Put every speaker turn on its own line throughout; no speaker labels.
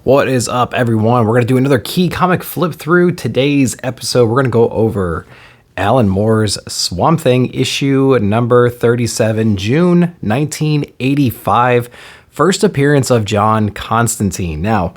What is up, everyone? We're going to do another key comic flip through. Today's episode, we're going to go over Alan Moore's Swamp Thing issue number 37, June 1985. First appearance of John Constantine. Now,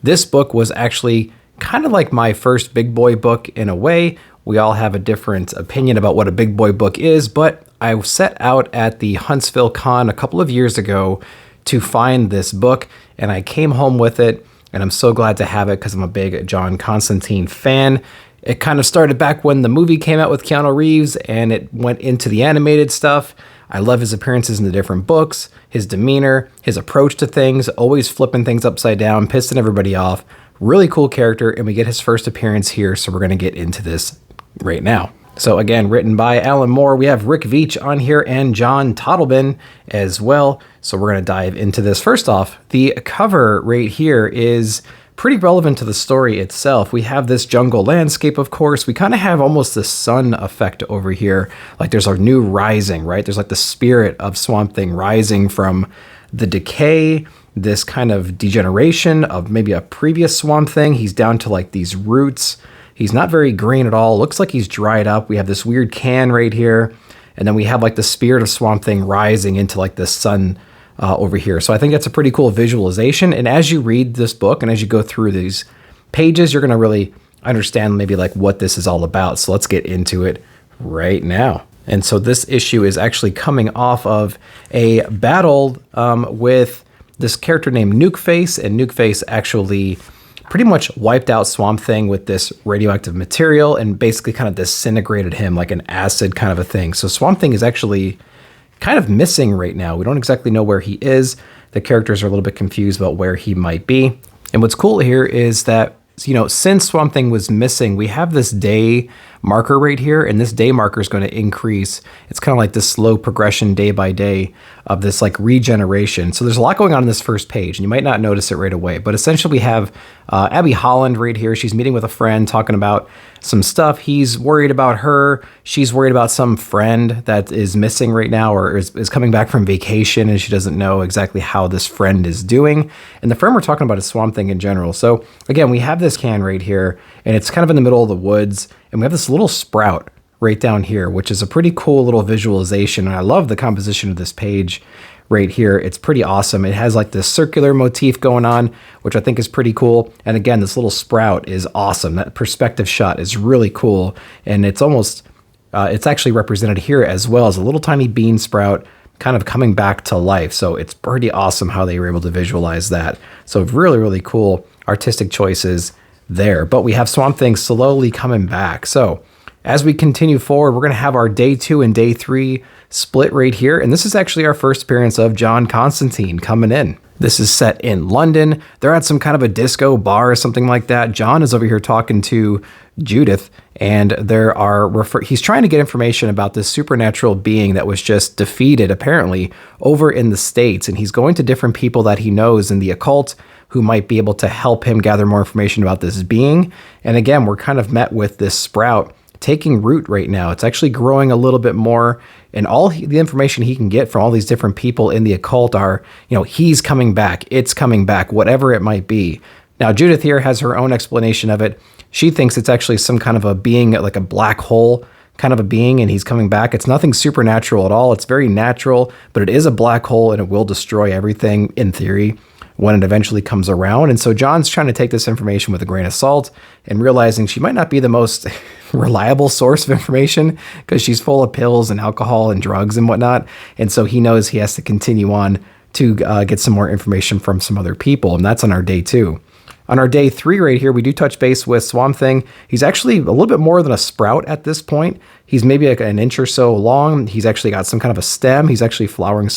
this book was actually kind of like my first big boy book in a way. We all have a different opinion about what a big boy book is, but I set out at the Huntsville Con a couple of years ago to find this book, and I came home with it, and I'm so glad to have it because I'm a big John Constantine fan. It kind of started back when the movie came out with Keanu Reeves, and it went into the animated stuff. I love his appearances in the different books, his demeanor, his approach to things, always flipping things upside down, pissing everybody off. Really cool character, and we get his first appearance here, so we're going to get into this right now. So again, written by Alan Moore. We have Rick Veitch on here and John Totleben as well. So we're going to dive into this. First off, the cover right here is pretty relevant to the story itself. We have this jungle landscape, of course. We kind of have almost the sun effect over here. Like there's a new rising, right? There's like the spirit of Swamp Thing rising from the decay, this kind of degeneration of maybe a previous Swamp Thing. He's down to like these roots. He's not very green at all. Looks like he's dried up. We have this weird can right here. And then we have like the spirit of Swamp Thing rising into like the sun over here. So I think that's a pretty cool visualization. And as you read this book and as you go through these pages, you're going to really understand maybe like what this is all about. So let's get into it right now. And so this issue is actually coming off of a battle with this character named Nukeface. And Nukeface actually pretty much wiped out Swamp Thing with this radioactive material and basically kind of disintegrated him like an acid kind of a thing. So Swamp Thing is actually kind of missing right now. We don't exactly know where he is. The characters are a little bit confused about where he might be. And what's cool here is that, you know, since Swamp Thing was missing, we have this day marker right here, and this day marker is going to increase. It's kind of like this slow progression day by day of this like regeneration. So there's a lot going on in this first page, and you might not notice it right away, but essentially we have Abby Holland right here. She's meeting with a friend talking about some stuff. He's worried about her. She's worried about some friend that is missing right now or is coming back from vacation, and she doesn't know exactly how this friend is doing. And the friend we're talking about is Swamp Thing in general. So again, we have this can right here, and it's kind of in the middle of the woods, and we have this little sprout right down here, which is a pretty cool little visualization. And I love the composition of this page right here. It's pretty awesome. It has like this circular motif going on, which I think is pretty cool. And again, this little sprout is awesome. That perspective shot is really cool. And it's almost, it's actually represented here as well as a little tiny bean sprout kind of coming back to life. So it's pretty awesome how they were able to visualize that. So really, really cool artistic choices there. But we have Swamp Thing slowly coming back. So as we continue forward, we're going to have our day 2 and day 3 split right here. And this is actually our first appearance of John Constantine coming in. This is set in London. They're at some kind of a disco bar or something like that. John is over here talking to Judith, and he's trying to get information about this supernatural being that was just defeated apparently over in the States. And he's going to different people that he knows in the occult who might be able to help him gather more information about this being. And again, we're kind of met with this sprout taking root right now. It's actually growing a little bit more, and all the information he can get from all these different people in the occult are, you know, he's coming back, it's coming back, whatever it might be. Now, Judith here has her own explanation of it. She thinks it's actually some kind of a being, like a black hole kind of a being, and he's coming back. It's nothing supernatural at all. It's very natural, but it is a black hole, and it will destroy everything in theory when it eventually comes around. And so John's trying to take this information with a grain of salt and realizing she might not be the most reliable source of information because she's full of pills and alcohol and drugs and whatnot. And so he knows he has to continue on to get some more information from some other people. And that's on our day 2. On our day 3 right here, we do touch base with Swamp Thing. He's actually a little bit more than a sprout at this point. He's maybe like an inch or so long. He's actually got some kind of a stem. He's actually flowering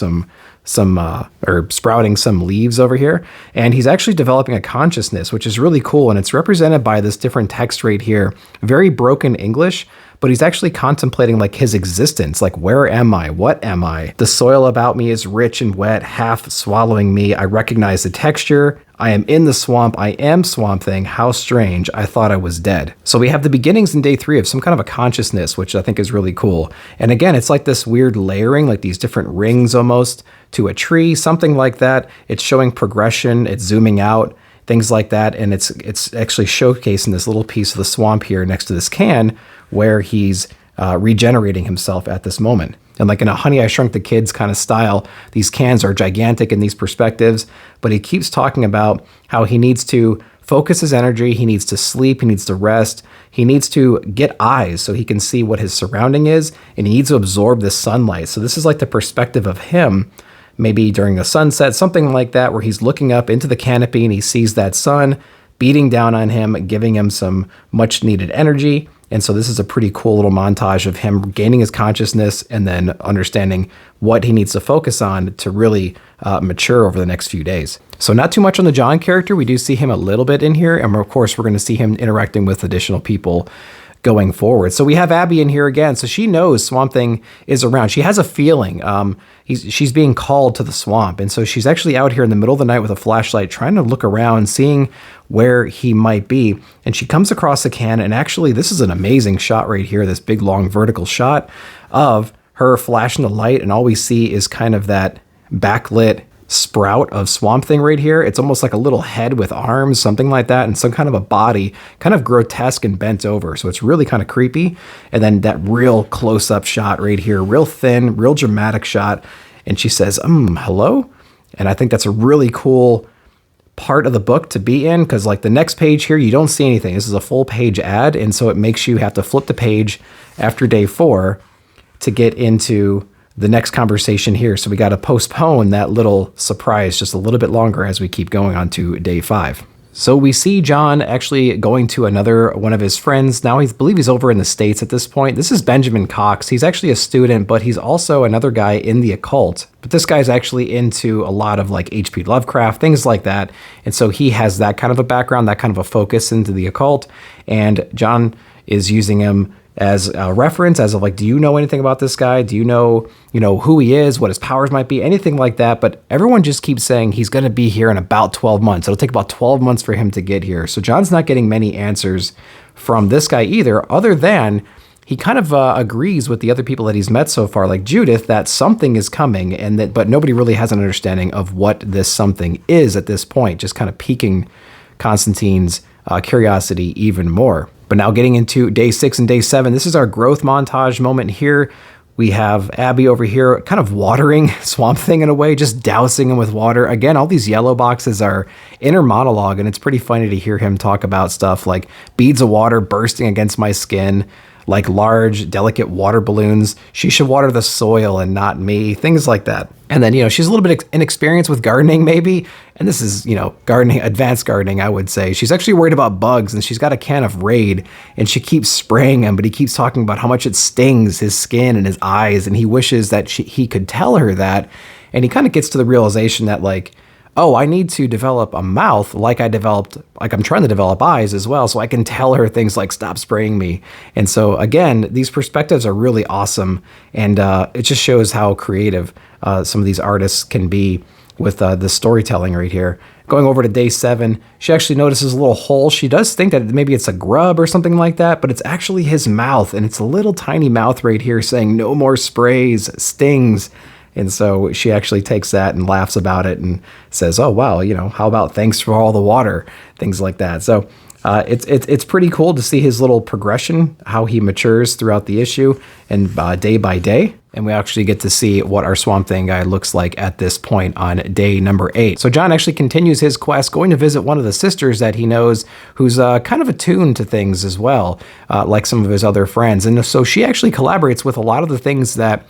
or sprouting some leaves over here. And he's actually developing a consciousness, which is really cool. And it's represented by this different text right here. Very broken English, but he's actually contemplating like his existence. Like, where am I? What am I? The soil about me is rich and wet, half swallowing me. I recognize the texture. I am in the swamp. I am Swamp Thing. How strange. I thought I was dead. So we have the beginnings in day 3 of some kind of a consciousness, which I think is really cool. And again, it's like this weird layering, like these different rings almost to a tree, something like that. It's showing progression. It's zooming out. things like that. And it's actually showcasing this little piece of the swamp here next to this can where he's regenerating himself at this moment. And like in a Honey, I Shrunk the Kids kind of style, these cans are gigantic in these perspectives, but he keeps talking about how he needs to focus his energy, he needs to sleep, he needs to rest, he needs to get eyes so he can see what his surrounding is, and he needs to absorb this sunlight. So this is like the perspective of him, maybe during a sunset, something like that, where he's looking up into the canopy and he sees that sun beating down on him, giving him some much needed energy. And so this is a pretty cool little montage of him gaining his consciousness and then understanding what he needs to focus on to really mature over the next few days. So not too much on the John character. We do see him a little bit in here. And of course, we're going to see him interacting with additional people going forward. So we have Abby in here again. So she knows Swamp Thing is around. She has a feeling. She's being called to the swamp. And so she's actually out here in the middle of the night with a flashlight, trying to look around, seeing where he might be. And she comes across a can. And actually, this is an amazing shot right here, this big, long vertical shot of her flashing the light. And all we see is kind of that backlit sprout of Swamp Thing right here. It's almost like a little head with arms, something like that, and some kind of a body, kind of grotesque and bent over. So it's really kind of creepy. And then that real close-up shot right here, real thin, real dramatic shot. And she says, hello? And I think that's a really cool part of the book to be in, because like the next page here, you don't see anything. This is a full page ad. And so it makes you have to flip the page after day 4 to get into the next conversation here. So we got to postpone that little surprise just a little bit longer as we keep going on to day 5. So we see John actually going to another one of his friends. Now I believe he's over in the States at this point. This is Benjamin Cox. He's actually a student, but he's also another guy in the occult. But this guy's actually into a lot of like H.P. Lovecraft, things like that. And so he has that kind of a background, that kind of a focus into the occult. And John is using him as a reference, as of like, do you know anything about this guy? Do you know who he is, what his powers might be, anything like that? But everyone just keeps saying he's going to be here in about 12 months. It'll take about 12 months for him to get here. So John's not getting many answers from this guy either, other than he kind of agrees with the other people that he's met so far, like Judith, that something is coming, but nobody really has an understanding of what this something is at this point, just kind of piquing Constantine's curiosity even more. But now getting into day 6 and day 7, this is our growth montage moment here. We have Abby over here kind of watering Swamp Thing in a way, just dousing him with water. Again, all these yellow boxes are inner monologue, and it's pretty funny to hear him talk about stuff like beads of water bursting against my skin, like large, delicate water balloons. She should water the soil and not me, things like that. And then, she's a little bit inexperienced with gardening maybe. And this is, gardening, advanced gardening, I would say. She's actually worried about bugs, and she's got a can of Raid, and she keeps spraying him, but he keeps talking about how much it stings his skin and his eyes, and he wishes that he could tell her that. And he kind of gets to the realization that like, oh, I need to develop a mouth like I'm trying to develop eyes as well, so I can tell her things like, stop spraying me. And so again, these perspectives are really awesome, and it just shows how creative some of these artists can be with the storytelling right here. Going over to day 7, she actually notices a little hole. She does think that maybe it's a grub or something like that, but it's actually his mouth, and it's a little tiny mouth right here saying, no more sprays, stings. And so she actually takes that and laughs about it and says, oh, wow, how about thanks for all the water, things like that. So it's pretty cool to see his little progression, how he matures throughout the issue and day by day. And we actually get to see what our Swamp Thing guy looks like at this point on day number 8. So John actually continues his quest, going to visit one of the sisters that he knows who's kind of attuned to things as well, like some of his other friends. And so she actually collaborates with a lot of the things that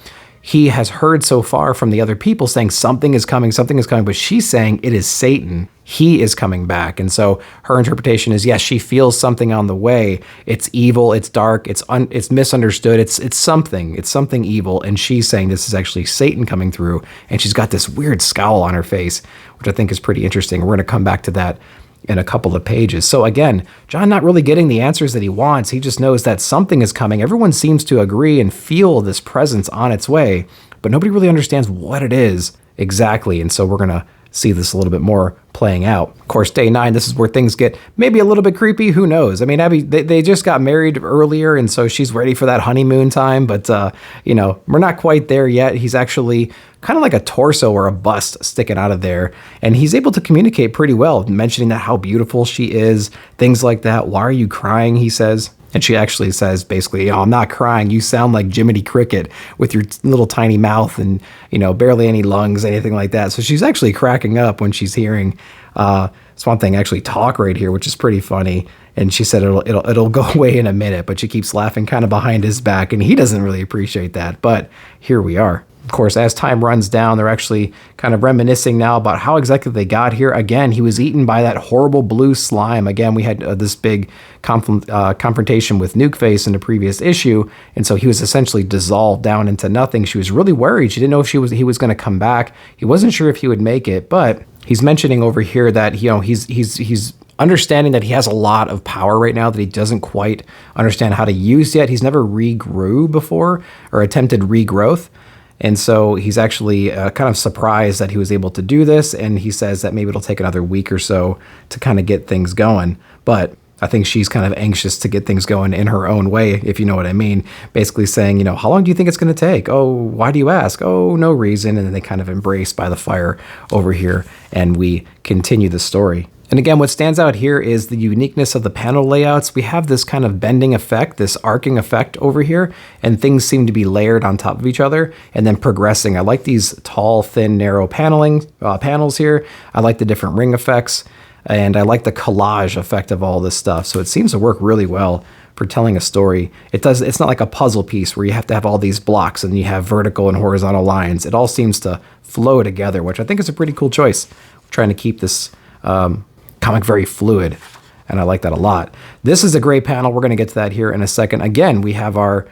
he has heard so far from the other people, saying something is coming, but she's saying it is Satan. He is coming back. And so her interpretation is, yes, she feels something on the way. It's evil, it's dark, it's misunderstood, it's something evil. And she's saying this is actually Satan coming through. And she's got this weird scowl on her face, which I think is pretty interesting. We're going to come back to that in a couple of pages. So again, John not really getting the answers that he wants. He just knows that something is coming. Everyone seems to agree and feel this presence on its way, but nobody really understands what it is exactly. And so we're going to see this a little bit more playing out. Of course, day 9, this is where things get maybe a little bit creepy. Who knows? I mean, Abby, they just got married earlier, and so she's ready for that honeymoon time. But, we're not quite there yet. He's actually kind of like a torso or a bust sticking out of there. And he's able to communicate pretty well, mentioning that how beautiful she is, things like that. Why are you crying? He says. And she actually says, basically, I'm not crying. You sound like Jiminy Cricket with your little tiny mouth and, barely any lungs, anything like that. So she's actually cracking up when she's hearing Swamp Thing actually talk right here, which is pretty funny. And she said it'll go away in a minute, but she keeps laughing kind of behind his back, and he doesn't really appreciate that. But here we are. Of course, as time runs down, they're actually kind of reminiscing now about how exactly they got here. Again, he was eaten by that horrible blue slime. Again, we had this big confrontation with Nukeface in the previous issue, and so he was essentially dissolved down into nothing. She was really worried. She didn't know if he was going to come back. He wasn't sure if he would make it, but he's mentioning over here that he's understanding that he has a lot of power right now that he doesn't quite understand how to use yet. He's never regrew before or attempted regrowth. And so he's actually kind of surprised that he was able to do this. And he says that maybe it'll take another week or so to kind of get things going. But I think she's kind of anxious to get things going in her own way, if you know what I mean. Basically saying, how long do you think it's going to take? Oh, why do you ask? Oh, no reason. And then they kind of embrace by the fire over here. And we continue the story. And again, what stands out here is the uniqueness of the panel layouts. We have this kind of bending effect, this arcing effect over here, and things seem to be layered on top of each other and then progressing. I like these tall, thin, narrow panels here. I like the different ring effects, and I like the collage effect of all this stuff. So it seems to work really well for telling a story. It's not like a puzzle piece where you have to have all these blocks and you have vertical and horizontal lines. It all seems to flow together, which I think is a pretty cool choice. I'm trying to keep this comic very fluid, and I like that a lot. This is a great panel. We're going to get to that here in a second. Again, we have our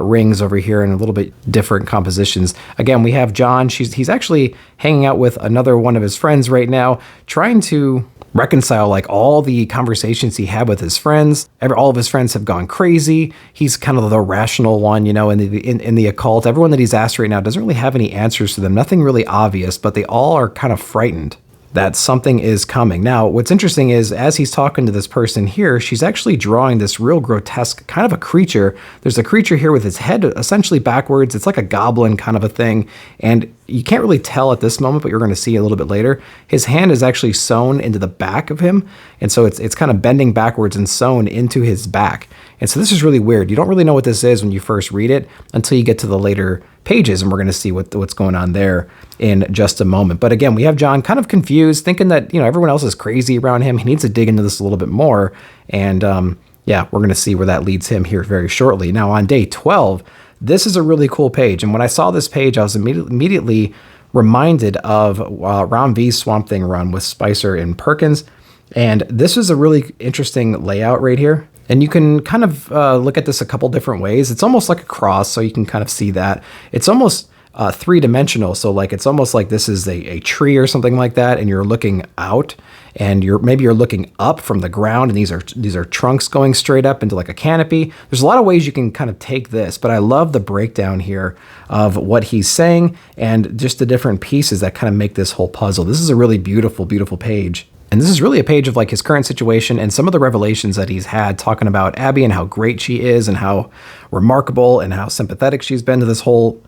rings over here in a little bit different compositions. Again, we have John. He's actually hanging out with another one of his friends right now, trying to reconcile like all the conversations he had with his friends. All of his friends have gone crazy. He's kind of the rational one, in the occult. Everyone that he's asked right now doesn't really have any answers to them. Nothing really obvious, but they all are kind of frightened that something is coming. Now, what's interesting is as he's talking to this person here, she's actually drawing this real grotesque kind of a creature. There's a creature here with his head essentially backwards. It's like a goblin kind of a thing. And you can't really tell at this moment, but you're going to see a little bit later. His hand is actually sewn into the back of him. And so it's kind of bending backwards and sewn into his back. And so this is really weird. You don't really know what this is when you first read it until you get to the later pages, and we're going to see what's going on there in just a moment. But again, we have John kind of confused, thinking that everyone else is crazy around him. He needs to dig into this a little bit more, and we're going to see where that leads him here very shortly. Now, on day 12, this is a really cool page, and when I saw this page, I was immediately reminded of Round V's Swamp Thing run with Spicer and Perkins, and this is a really interesting layout right here. And you can kind of look at this a couple different ways. It's almost like a cross, so you can kind of see that. It's almost three-dimensional, so like it's almost like this is a tree or something like that, and you're looking out, and maybe you're looking up from the ground, and these are trunks going straight up into like a canopy. There's a lot of ways you can kind of take this, but I love the breakdown here of what he's saying and just the different pieces that kind of make this whole puzzle. This is a really beautiful, beautiful page. And this is really a page of like his current situation and some of the revelations that he's had, talking about Abby and how great she is and how remarkable and how sympathetic she's been to this whole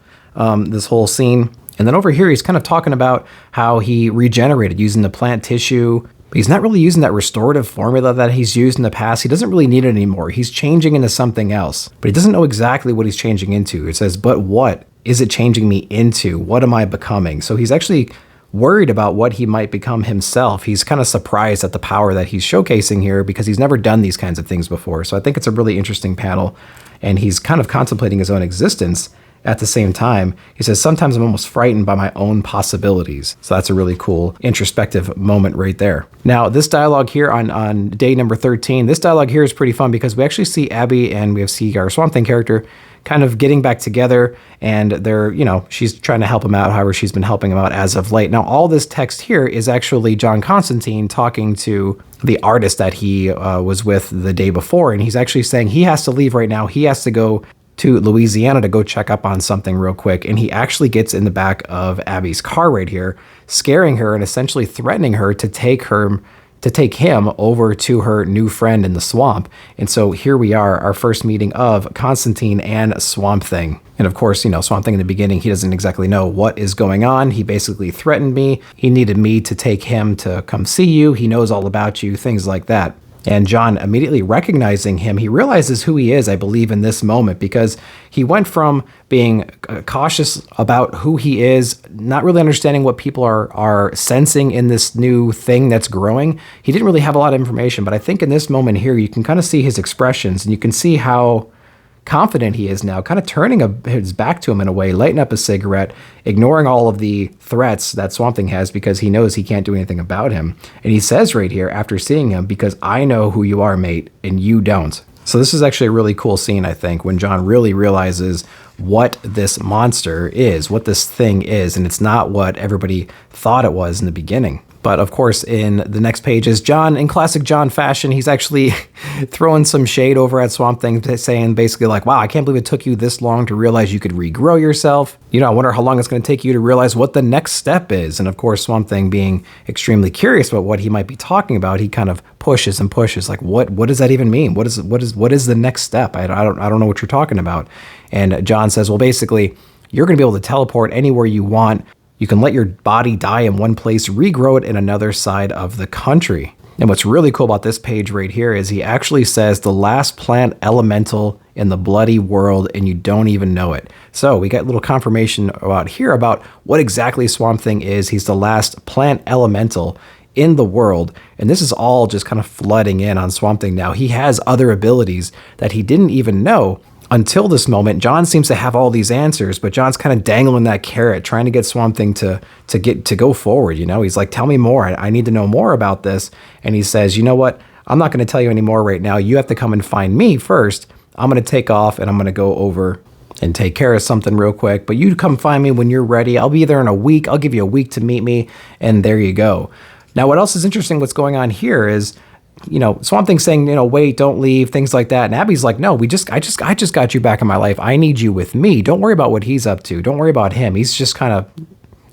scene. And then over here, he's kind of talking about how he regenerated using the plant tissue. But he's not really using that restorative formula that he's used in the past. He doesn't really need it anymore. He's changing into something else, but he doesn't know exactly what he's changing into. It says, but what is it changing me into? What am I becoming? So he's actually worried about what he might become himself. He's kind of surprised at the power that he's showcasing here because he's never done these kinds of things before. So I think it's a really interesting panel, and he's kind of contemplating his own existence at the same time. He says, sometimes I'm almost frightened by my own possibilities. So that's a really cool introspective moment right there. Now, this dialogue here on day number 13, this dialogue here is pretty fun because we actually see Abby and we see our Swamp Thing character kind of getting back together, and she's trying to help him out. However, she's been helping him out as of late. Now, all this text here is actually John Constantine talking to the artist that he was with the day before, and he's actually saying he has to leave right now. He has to go to Louisiana to go check up on something real quick. And he actually gets in the back of Abby's car right here, scaring her and essentially threatening her to take him over to her new friend in the swamp. And so here we are, our first meeting of Constantine and Swamp Thing. And of course, Swamp Thing in the beginning, he doesn't exactly know what is going on. He basically threatened me. He needed me to take him to come see you. He knows all about you, things like that. And John, immediately recognizing him, he realizes who he is, I believe, in this moment, because he went from being cautious about who he is, not really understanding what people are sensing in this new thing that's growing. He didn't really have a lot of information, but I think in this moment here, you can kind of see his expressions, and you can see how confident he is now, kind of turning his back to him in a way, lighting up a cigarette, ignoring all of the threats that Swamp Thing has because he knows he can't do anything about him. And he says right here, after seeing him, because I know who you are, mate, and you don't. So this is actually a really cool scene, I think, when John really realizes what this monster is, what this thing is, and it's not what everybody thought it was in the beginning. But of course, in the next page is John, in classic John fashion, he's actually throwing some shade over at Swamp Thing, saying basically like, wow, I can't believe it took you this long to realize you could regrow yourself. I wonder how long it's going to take you to realize what the next step is. And of course, Swamp Thing, being extremely curious about what he might be talking about, he kind of pushes and pushes, like, what does that even mean? What is the next step? I don't know what you're talking about. And John says, well, basically, you're going to be able to teleport anywhere you want. You can let your body die in one place, regrow it in another side of the country. And what's really cool about this page right here is he actually says the last plant elemental in the bloody world, and you don't even know it. So we got a little confirmation about what exactly Swamp Thing is. He's the last plant elemental in the world. And this is all just kind of flooding in on Swamp Thing now. He has other abilities that he didn't even know until this moment. John seems to have all these answers, but John's kind of dangling that carrot, trying to get Swamp Thing to go forward. He's like, tell me more. I need to know more about this. And he says, you know what? I'm not going to tell you any more right now. You have to come and find me first. I'm going to take off and I'm going to go over and take care of something real quick. But you come find me when you're ready. I'll be there in a week. I'll give you a week to meet me. And there you go. Now, what else is interesting, what's going on here is, Swamp Thing saying, wait, don't leave, things like that. And Abby's like, no, I just got you back in my life. I need you with me. Don't worry about what he's up to. Don't worry about him. He's just kind of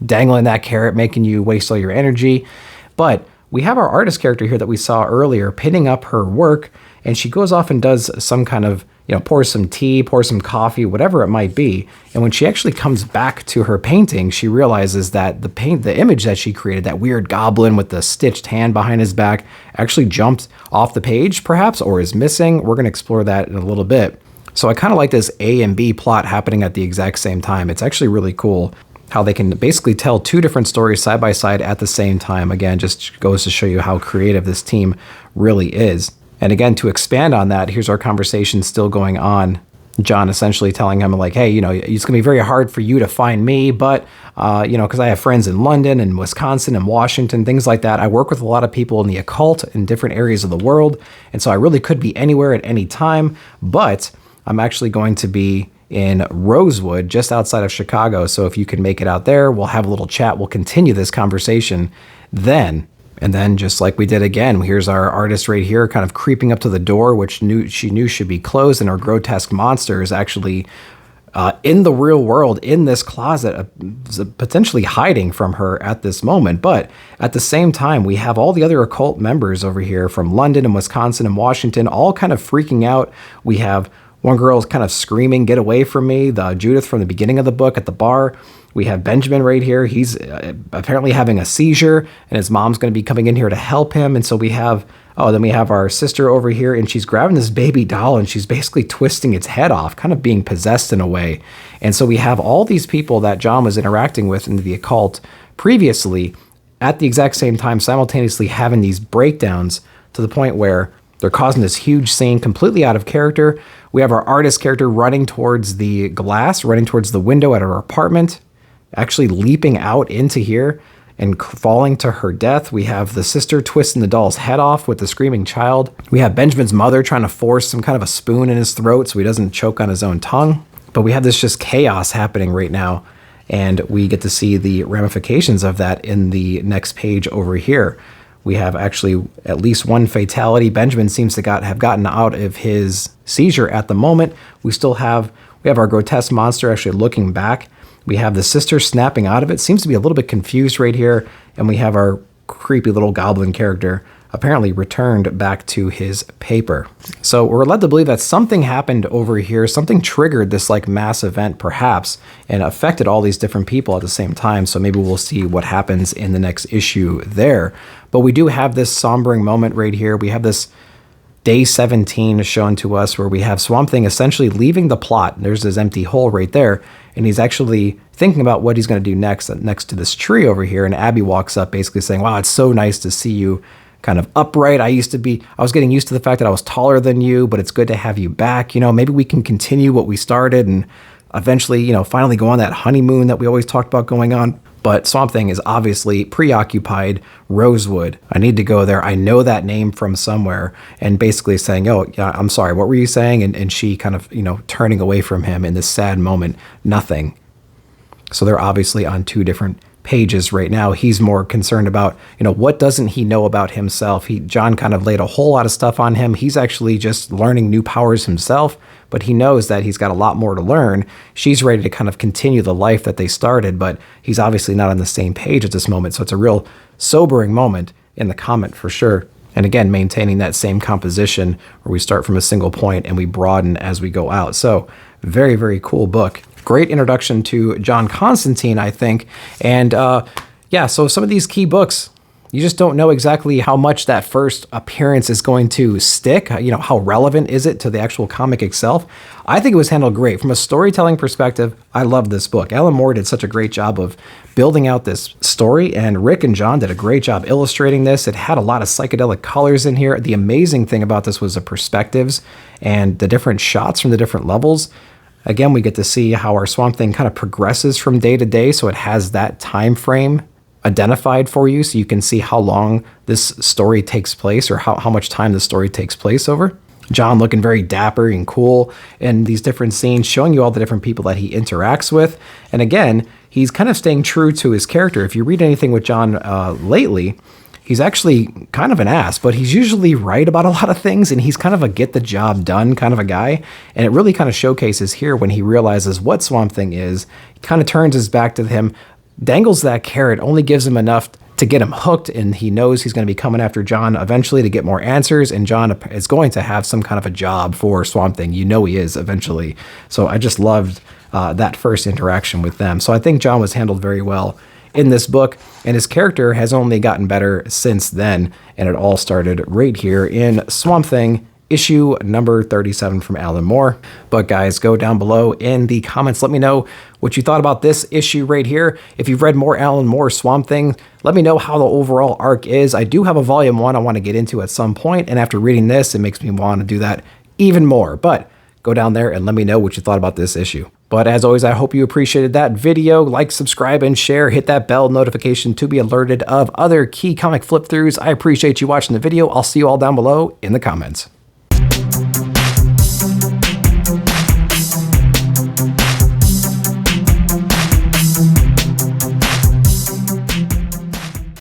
dangling that carrot, making you waste all your energy. But we have our artist character here that we saw earlier pinning up her work, and she goes off and does some kind of, pours some tea, pours some coffee, whatever it might be. And when she actually comes back to her painting, she realizes that the image that she created, that weird goblin with the stitched hand behind his back, actually jumped off the page, perhaps, or is missing. We're going to explore that in a little bit. So I kind of like this A and B plot happening at the exact same time. It's actually really cool how they can basically tell two different stories side by side at the same time. Again, just goes to show you how creative this team really is. And again, to expand on that, here's our conversation still going on. John essentially telling him like, hey, it's going to be very hard for you to find me, but, because I have friends in London and Wisconsin and Washington, things like that. I work with a lot of people in the occult in different areas of the world. And so I really could be anywhere at any time, but I'm actually going to be in Rosewood, just outside of Chicago. So if you can make it out there, we'll have a little chat. We'll continue this conversation then. And then just like we did again, here's our artist right here kind of creeping up to the door, which she knew should be closed. And our grotesque monster is actually in the real world, in this closet, potentially hiding from her at this moment. But at the same time, we have all the other occult members over here from London and Wisconsin and Washington, all kind of freaking out. We have one girl kind of screaming, get away from me. The Judith from the beginning of the book at the bar. We have Benjamin right here. He's apparently having a seizure, and his mom's going to be coming in here to help him. And so we have our sister over here, and she's grabbing this baby doll, and she's basically twisting its head off, kind of being possessed in a way. And so we have all these people that John was interacting with in the occult previously at the exact same time, simultaneously having these breakdowns to the point where they're causing this huge scene completely out of character. We have our artist character running towards the glass, running towards the window at her apartment, actually leaping out into here and falling to her death. We have the sister twisting the doll's head off with the screaming child. We have Benjamin's mother trying to force some kind of a spoon in his throat so he doesn't choke on his own tongue. But we have this just chaos happening right now, and we get to see the ramifications of that in the next page over here. We have actually at least one fatality. Benjamin seems to have gotten out of his seizure at the moment. We still have We have our grotesque monster actually looking back. We have the sister snapping out of it. Seems to be a little bit confused right here. And we have our creepy little goblin character apparently returned back to his paper. So we're led to believe that something happened over here. Something triggered this like mass event perhaps and affected all these different people at the same time. So maybe we'll see what happens in the next issue there. But we do have this sombering moment right here. We have this day 17 shown to us where we have Swamp Thing essentially leaving the plot. There's this empty hole right there. And he's actually thinking about what he's going to do next to this tree over here. And Abby walks up basically saying, wow, it's so nice to see you kind of upright. I was getting used to the fact that I was taller than you, but it's good to have you back. You know, maybe we can continue what we started and eventually, you know, finally go on that honeymoon that we always talked about going on. But Swamp Thing is obviously preoccupied. Rosewood, I need to go there. I know that name from somewhere. And basically saying, oh, yeah, I'm sorry, what were you saying? And she kind of, you know, turning away from him in this sad moment. Nothing. So they're obviously on two different pages right now. He's more concerned about, you know, what doesn't he know about himself? John kind of laid a whole lot of stuff on him. He's actually just learning new powers himself, but he knows that he's got a lot more to learn. She's ready to kind of continue the life that they started, but he's obviously not on the same page at this moment. So it's a real sobering moment in the comic for sure. And again, maintaining that same composition where we start from a single point and we broaden as we go out. So very, very cool book. Great introduction to John Constantine, I think. And yeah, so some of these key books, you just don't know exactly how much that first appearance is going to stick. You know, how relevant is it to the actual comic itself? I think it was handled great. From a storytelling perspective, I love this book. Alan Moore did such a great job of building out this story, and Rick and John did a great job illustrating this. It had a lot of psychedelic colors in here. The amazing thing about this was the perspectives and the different shots from the different levels. Again, we get to see how our Swamp Thing kind of progresses from day to day, so it has that time frame identified for you, so you can see how long this story takes place or how much time the story takes place over. John looking very dapper and cool in these different scenes, showing you all the different people that he interacts with. And again, he's kind of staying true to his character. If you read anything with John lately, he's actually kind of an ass, but he's usually right about a lot of things, and he's kind of a get the job done kind of a guy. And it really kind of showcases here when he realizes what Swamp Thing is. He kind of turns his back to him, dangles that carrot, only gives him enough to get him hooked, and he knows he's going to be coming after John eventually to get more answers, and John is going to have some kind of a job for Swamp Thing. You know he is eventually. So I just loved that first interaction with them. So I think John was handled very well in this book, and his character has only gotten better since then, and it all started right here in Swamp Thing issue number 37 from Alan Moore. But guys, go down below in the comments, let me know what you thought about this issue right here. If you've read more Alan Moore Swamp Thing, let me know how the overall arc is. I do have a volume 1 I want to get into at some point, and after reading this, it makes me want to do that even more. But go down there and let me know what you thought about this issue. But as always, I hope you appreciated that video. Like, subscribe, and share. Hit that bell notification to be alerted of other key comic flip throughs. I appreciate you watching the video. I'll see you all down below in the comments.